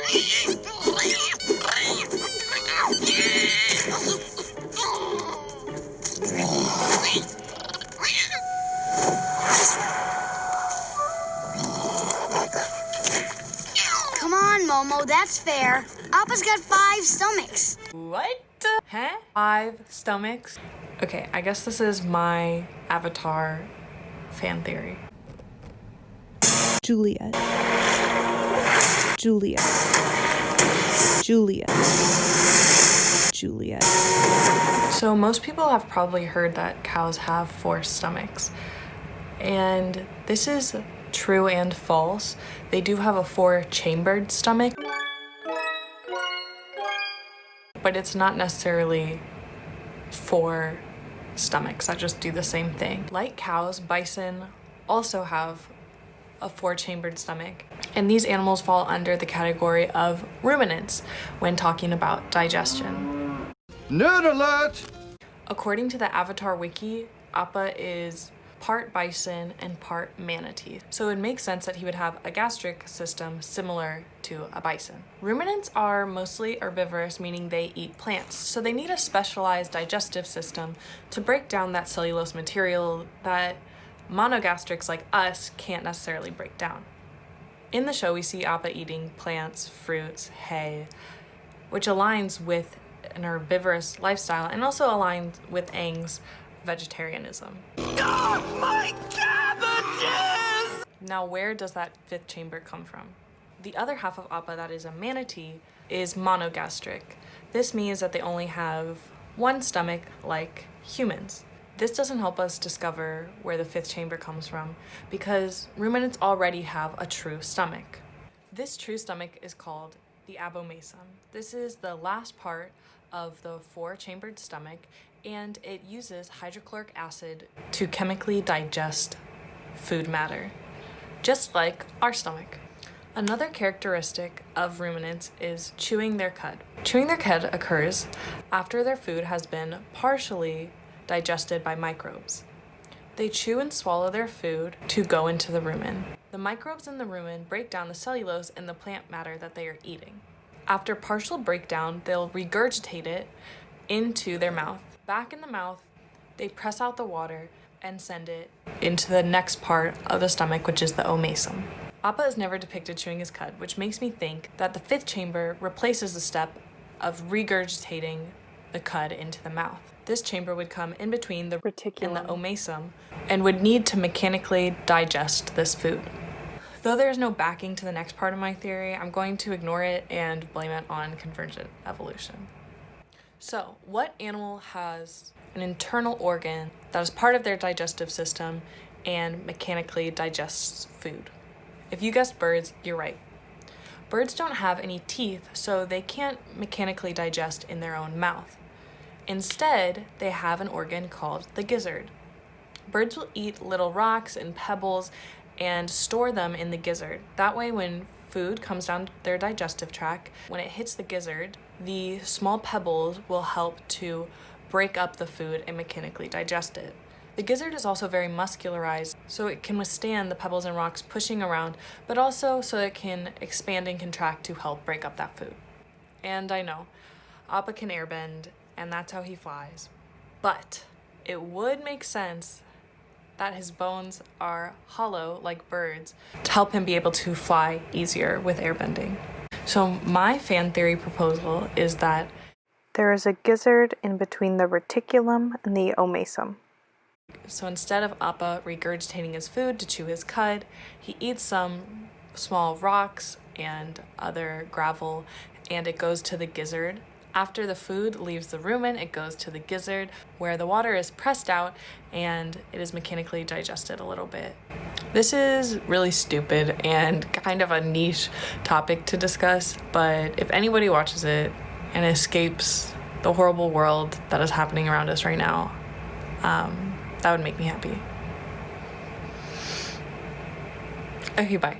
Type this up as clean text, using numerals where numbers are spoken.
Come on, Momo, that's fair. Appa's got 5 stomachs. What? Huh? 5 stomachs? Okay, I guess this is my Avatar fan theory. Juliet. Juliet. Juliet. Juliet. So most people have probably heard that cows have 4 stomachs. And this is true and false. They do have a 4-chambered stomach, but it's not necessarily 4 stomachs that just do the same thing. Like cows, bison also have a 4-chambered stomach, and these animals fall under the category of ruminants when talking about digestion. Nerd alert! According to the Avatar wiki, Appa is part bison and part manatee, so it makes sense that he would have a gastric system similar to a bison. Ruminants are mostly herbivorous, meaning they eat plants, so they need a specialized digestive system to break down that cellulose material that monogastrics like us can't necessarily break down. In the show, we see Appa eating plants, fruits, hay, which aligns with an herbivorous lifestyle and also aligns with Aang's vegetarianism. Oh, my cabbages! Now, where does that 5th chamber come from? The other half of Appa, that is a manatee, is monogastric. This means that they only have 1 stomach like humans. This doesn't help us discover where the 5th chamber comes from because ruminants already have a true stomach. This true stomach is called the abomasum. This is the last part of the 4-chambered stomach, and it uses hydrochloric acid to chemically digest food matter, just like our stomach. Another characteristic of ruminants is chewing their cud. Chewing their cud occurs after their food has been partially digested by microbes. They chew and swallow their food to go into the rumen. The microbes in the rumen break down the cellulose in the plant matter that they are eating. After partial breakdown, they'll regurgitate it into their mouth. Back in the mouth, they press out the water and send it into the next part of the stomach, which is the omasum. Appa is never depicted chewing his cud, which makes me think that the 5th chamber replaces the step of regurgitating the cud into the mouth. This chamber would come in between the reticulum and the omasum and would need to mechanically digest this food. Though there is no backing to the next part of my theory, I'm going to ignore it and blame it on convergent evolution. So, what animal has an internal organ that is part of their digestive system and mechanically digests food? If you guessed birds, you're right. Birds don't have any teeth, so they can't mechanically digest in their own mouth. Instead, they have an organ called the gizzard. Birds will eat little rocks and pebbles and store them in the gizzard. That way, when food comes down their digestive tract, when it hits the gizzard, the small pebbles will help to break up the food and mechanically digest it. The gizzard is also very muscularized, so it can withstand the pebbles and rocks pushing around, but also so it can expand and contract to help break up that food. And I know, Appa can airbend, and that's how he flies. But it would make sense that his bones are hollow like birds to help him be able to fly easier with airbending. So my fan theory proposal is that there is a gizzard in between the reticulum and the omasum. So instead of Appa regurgitating his food to chew his cud, he eats some small rocks and other gravel, and it goes to the gizzard. After the food leaves the rumen, it goes to the gizzard, where the water is pressed out and it is mechanically digested a little bit. This is really stupid and kind of a niche topic to discuss, but if anybody watches it and escapes the horrible world that is happening around us right now, that would make me happy. Okay, bye.